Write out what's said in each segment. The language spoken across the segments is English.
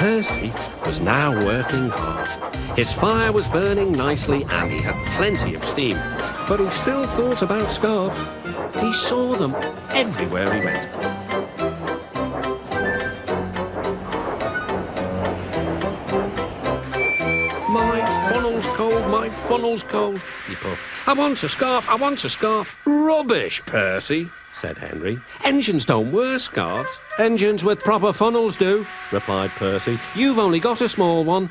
Percy was now working hard. His fire was burning nicely and he had plenty of steam. But he still thought about scarves. He saw them everywhere he went. My funnel's cold, he puffed. I want a scarf, I want a scarf. Rubbish, Percy, said Henry. Engines don't wear scarves. Engines with proper funnels do, replied Percy. You've only got a small one.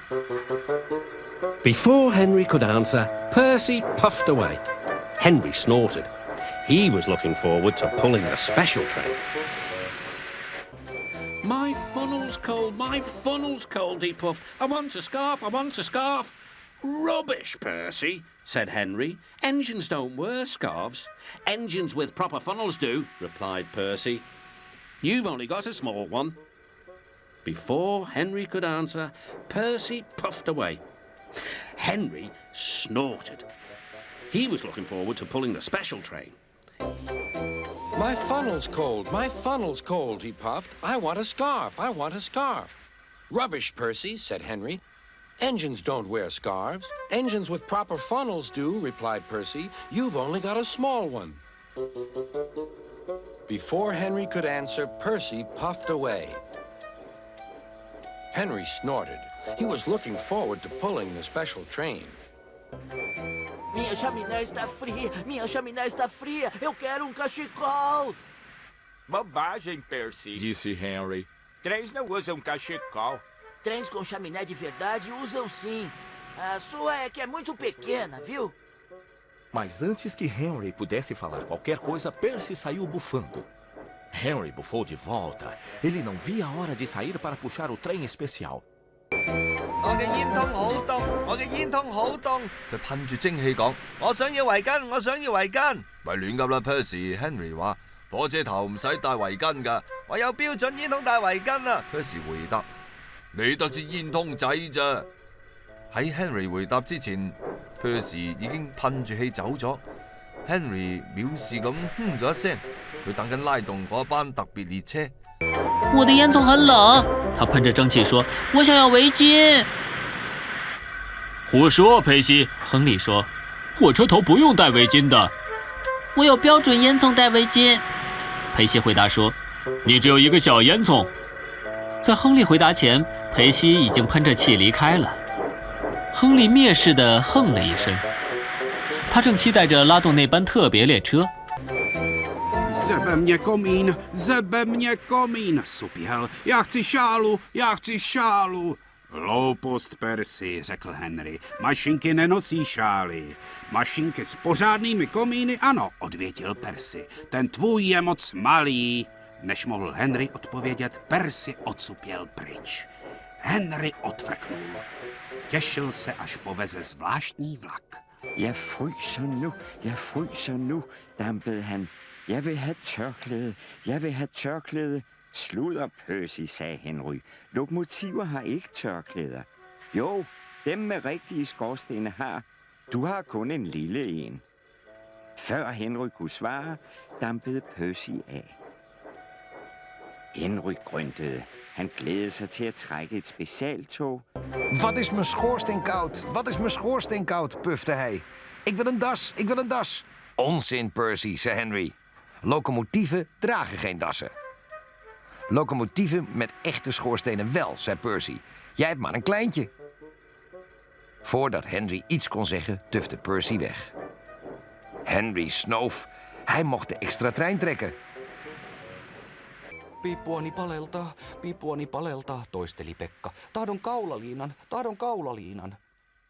Before Henry could answer, Percy puffed away. Henry snorted. He was looking forward to pulling the special train. My funnel's cold, he puffed. I want a scarf, I want a scarf. Rubbish, Percy, said Henry. Engines don't wear scarves. Engines with proper funnels do, replied Percy. You've only got a small one. Before Henry could answer, Percy puffed away. Henry snorted. He was looking forward to pulling the special train. My funnel's cold, he puffed. I want a scarf, I want a scarf. Rubbish, Percy, said Henry. Engines don't wear scarves. Engines with proper funnels do, replied Percy. You've only got a small one. Before Henry could answer, Percy puffed away. Henry snorted. He was looking forward to pulling the special train. Minha chaminé está fria, minha chaminé está fria. Eu quero cachecol. Bobagem, Percy, disse Henry. Trens não usam cachecol. Trens com chaminé de verdade usam sim. A sua é que é muito pequena, viu? Mas antes que Henry pudesse falar qualquer coisa, Percy saiu bufando. Henry bufou de volta. Ele não via a hora de sair para puxar o trem especial. 我嘅煙筒好凍，我嘅煙筒好凍。佢噴住蒸氣講：我想要圍巾，我想要圍巾。咪亂噏啦 ，Percy。Henry 話：火車頭唔使戴圍巾㗎，我有標準煙筒戴圍巾啊。Percy 回答：你得支煙筒仔咋？喺 Henry 回答之前 ，Percy 已經噴住氣走咗。Henry 藐視咁哼咗一聲，佢等緊拉動嗰班特別列車。我的烟囱很冷，他喷着蒸汽说：“我想要围巾。”胡说，佩西，亨利说：“火车头不用戴围巾的。”我有标准烟囱戴围巾。佩西回答说：“你只有一个小烟囱。”在亨利回答前，裴西已经喷着气离开了。亨利蔑视地哼了一声，他正期待着拉动那班特别列车。Zebe mě komín, supěl. Já chci šálu, já chci šálu. Hloupost, Percy, řekl Henry. Mašinky nenosí šály. Mašinky s pořádnými komíny, ano, odvětil Percy. Ten tvůj je moc malý. Než mohl Henry odpovědět, Percy odsupěl pryč. Henry odfrknul. Těšil se, až poveze zvláštní vlak. Jeg fryser nu, dampede han. Jeg vil have tørklæde. Sludder, Percy, sagde Henry. Lokomotiver har ikke tørklæder. Jo, dem med rigtige skorstene har. Du har kun en lille en. Før Henry kunne svare, dampede Percy af. Henry grøntede. Han glædede sig til at trække et specialtog. Wat is mijn schoorsteen koud? Wat is mijn schoorsteen koud? Pufte hij. Ik wil een das, ik wil een das. Onzin, Percy, zei Henry. Locomotieven dragen geen dassen. Locomotieven met echte schoorstenen wel, zei Percy. Jij hebt maar een kleintje. Voordat Henry iets kon zeggen, tufte Percy weg. Henry snoof. Hij mocht de extra trein trekken. Piippuani paleltaa, toisteli Pekka. Tahdon kaulaliinan.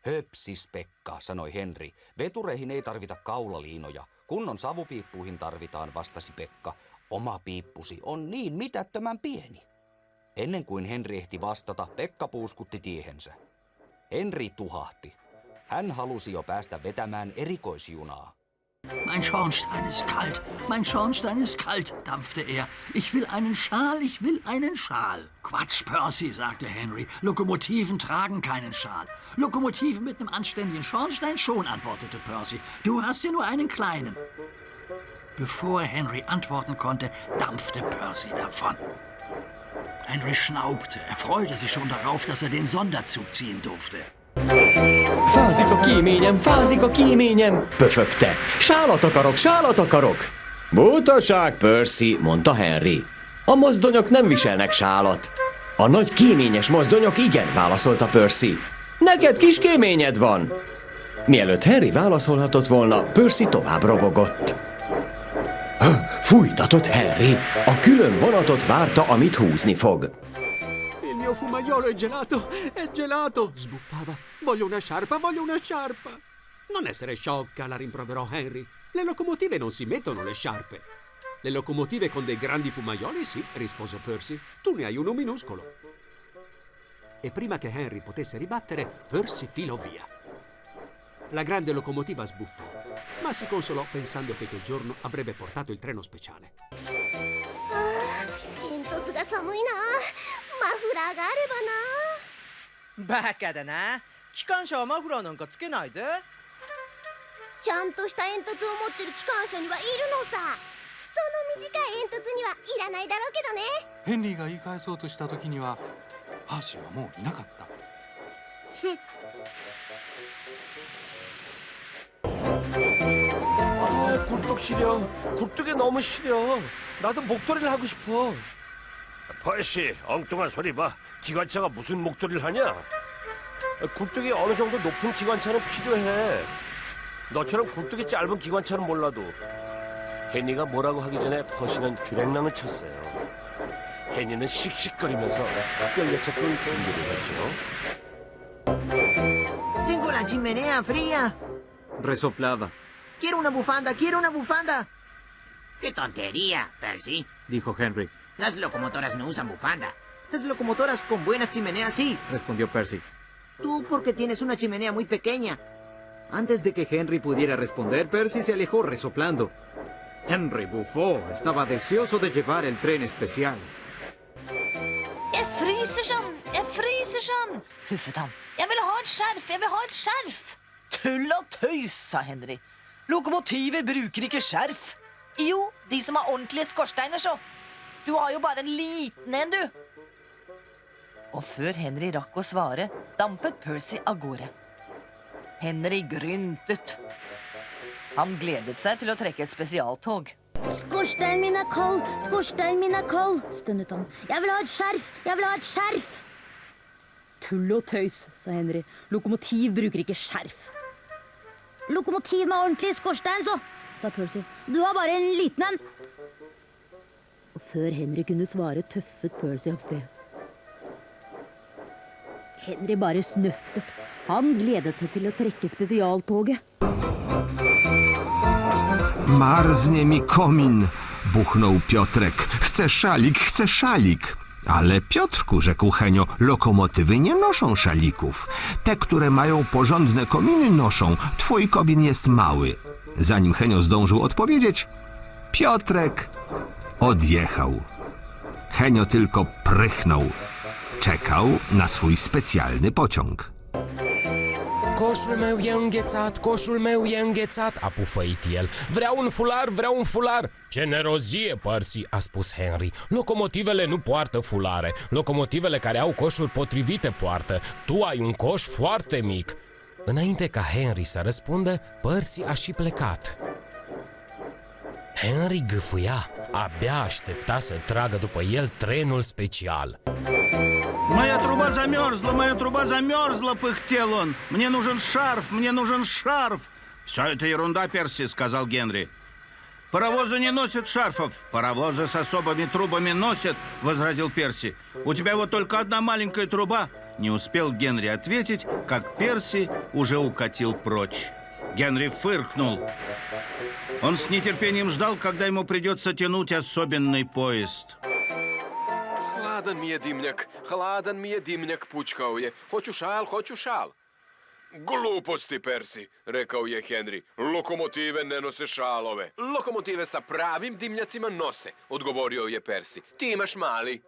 Höpsis, Pekka, sanoi Henry. Vetureihin ei tarvita kaulaliinoja. Kunnon savupiippuihin tarvitaan, vastasi Pekka. Oma piippusi on niin mitättömän pieni. Ennen kuin Henry ehti vastata, Pekka puuskutti tiehensä. Henry tuhahti. Hän halusi jo päästä vetämään erikoisjunaa. Mein Schornstein ist kalt, dampfte er. Ich will einen Schal. Quatsch, Percy, sagte Henry. Lokomotiven tragen keinen Schal. Lokomotiven mit einem anständigen Schornstein schon, antwortete Percy. Du hast ja nur einen kleinen. Bevor Henry antworten konnte, dampfte Percy davon. Henry schnaubte. Er freute sich schon darauf, dass er den Sonderzug ziehen durfte. Fázik a kíményem, pöfögte. Sálat akarok. Butaság, Percy, mondta Henry. A mozdonyok nem viselnek sálat. A nagy kéményes mozdonyok igen, válaszolta Percy. Neked kis kéményed van. Mielőtt Henry válaszolhatott volna, Percy tovább robogott. Fújtatott Henry. A külön vonatot várta, amit húzni fog. Il mio fumaiolo è gelato, sbuffava. Voglio una sciarpa. Non essere sciocca, la rimproverò Henry. Le locomotive non si mettono le sciarpe. Le locomotive con dei grandi fumaioli sì, rispose Percy. Tu ne hai uno minuscolo. E prima che Henry potesse ribattere, Percy filò via. La grande locomotiva sbuffò, ma si consolò pensando che quel giorno avrebbe portato il treno speciale. 煙突が寒いな。マフラーがあればな。バカだな。機関車はマフラーなんかつけないぜ。ちゃんとした煙突を持ってる機関車にはいるのさ。その短い煙突にはいらないだろうけどね。ヘンリーが言い返そうとした時にはパーシーはもういなかった。 굴뚝 시려. 굴뚝이 너무 시려. 나도 목도리를 하고 싶어. 퍼시, 엉뚱한 소리 봐. 기관차가 무슨 목도리를 하냐? 굴뚝이 어느 정도 높은 기관차는 필요해. 너처럼 굴뚝이 짧은 기관차는 몰라도 헨리가 뭐라고 하기 전에 퍼시는 주랭랑을 쳤어요. 헨리는 씩씩거리면서 특별 예측군 준비를 했죠. Tengo la chimenea fría. Resoplaba. Quiero una bufanda. ¡Qué tontería, Percy! Dijo Henry. Las locomotoras no usan bufanda. Las locomotoras con buenas chimeneas sí. Respondió Percy. Tú porque tienes una chimenea muy pequeña. Antes de que Henry pudiera responder, Percy se alejó resoplando. Henry bufó. Estaba deseoso de llevar el tren especial. Jeg fryser sånn, huffet han. Jeg vil ha et skjerf. Tull og tøys, sa Henry. Lokomotiver bruker ikke skjerf. Jo, de som har ordentlige skorsteiner, så. Du har jo bare en liten en, du. Og før Henry rakk å svare, dampet Percy av gårde. Henry gryntet. Han gledet seg til å trekke et spesialtog. Skorsteinen min er kald, stønnet han. Jeg vil ha et skjerf. Tull og tøys, sa Henry. Lokomotiv bruker ikke skjerf. Lokomotiv med ordentlig skorstein, så, sa Percy. Du har bare en liten en. Og før Henry kunne svare, tøffet Percy av sted. Henry bare snøftet. Han gledet seg til å trekke spesialtoget. Marznie mi komin, buchnął Piotrek. Chcę szalik. Ale Piotrku, rzekł Henio, lokomotywy nie noszą szalików. Te, które mają porządne kominy, noszą. Twój komin jest mały. Zanim Henio zdążył odpowiedzieć, Piotrek odjechał. Henio tylko prychnął. Czekał na swój specjalny pociąg. Coșul meu e înghețat, a pufăit el. Vreau un fular. Ce nerozie, Percy, a spus Henry. Locomotivele nu poartă fulare. Locomotivele care au coșuri potrivite poartă. Tu ai un coș foarte mic. Înainte ca Henry să răspundă, Percy a și plecat. Henry gâfâia, abia aștepta să tragă după el trenul special. Моя труба замерзла, пыхтел он. Мне нужен шарф. Все это ерунда, Перси, сказал Генри. Паровозы не носят шарфов. Паровозы с особыми трубами носят, возразил Перси. У тебя вот только одна маленькая труба. Не успел Генри ответить, как Перси уже укатил прочь. Генри фыркнул. Он с нетерпением ждал, когда ему придется tянуть особенный поезд. Hladan mi je dimnjak, pučkao je. Hoću šal. Gluposti, Percy, rekao je Henry. Lokomotive ne nose šalove. Lokomotive sa pravim dimnjacima nose, odgovorio je Percy. Ti imaš mali.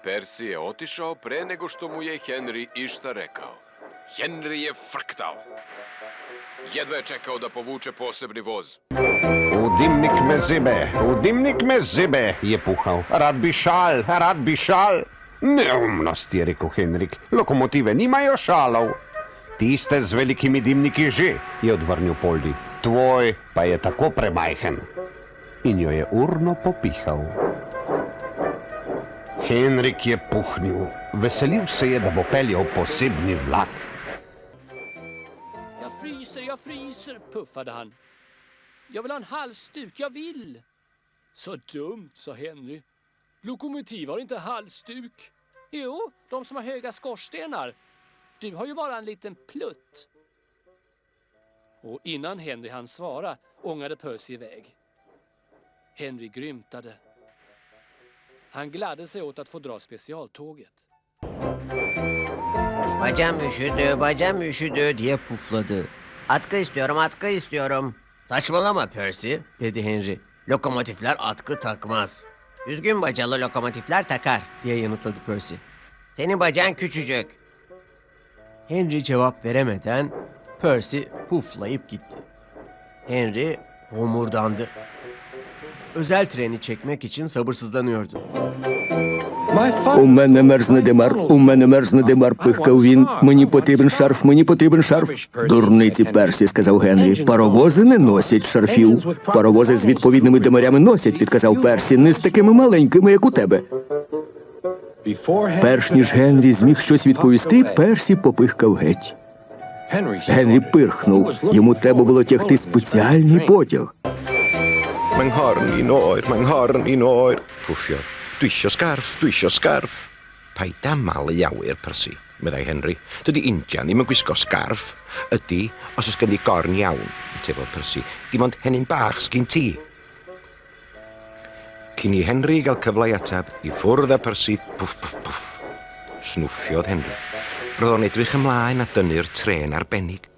Percy je otišao pre nego što mu je Henry išta rekao. Henry je frktao. Jedva je čekao da povuče posebni voz. U dimnik me zibe, je puhal. Rad bi šal. Neumnost, je rekel Henrik. Lokomotive nimajo šalov. Tiste z velikimi dimniki že, je odvrnil Poldi. Tvoj pa je tako premajhen. In jo je urno popihal. Henrik je puhnil. Veselil se je, da bo peljal posebni vlak. Jag fryser, puffade han. Jag vill ha en halsduk, jag vill. Så dumt, sa Henry. Lokomotiv har inte halsduk. Jo, de som har höga skorstenar. Du har ju bara en liten plutt. Och innan Henry hann svara ångade Percy iväg. Henry grymtade. Han gladde sig åt att få dra specialtåget. Bacağım üşüdü diye pufladı. Atkı istiyorum. Saçmalama Percy, dedi Henry. Lokomotifler atkı takmaz. Düzgün bacalı lokomotifler takar, diye yanıtladı Percy. Senin bacağın küçücük. Henry cevap veremeden Percy puflayıp gitti. Henry homurdandı. Özel treni çekmek için sabırsızlanıyordu. У мене мерзне димар, пихкав він. Мені потрібен шарф. Дурниці, Персі, сказав Генрі. Паровози не носять шарфів. Паровози з відповідними димарями носять, підказав Персі, не з такими маленькими, як у тебе. Перш ніж Генрі зміг щось відповісти, Персі попихкав геть. Генрі пирхнув. Йому треба було тягти спеціальний потяг. Mae'n horn i'n oer, pwffio. Dwi isio sgarf. Paid â malu awyr, Percy, meddai Henry. Dydy Indian ddim yn gwisgo sgarf. Ydy, os oes gen i gorn iawn, atebodd Percy. Dim ond henyn bach sgin ti. Cyn i Henry gael cyfle i atab, i ffwrdd â Percy, pwff. Snwffiodd Henry. Roedd o'n edrych ymlaen a dynnu'r tren arbennig.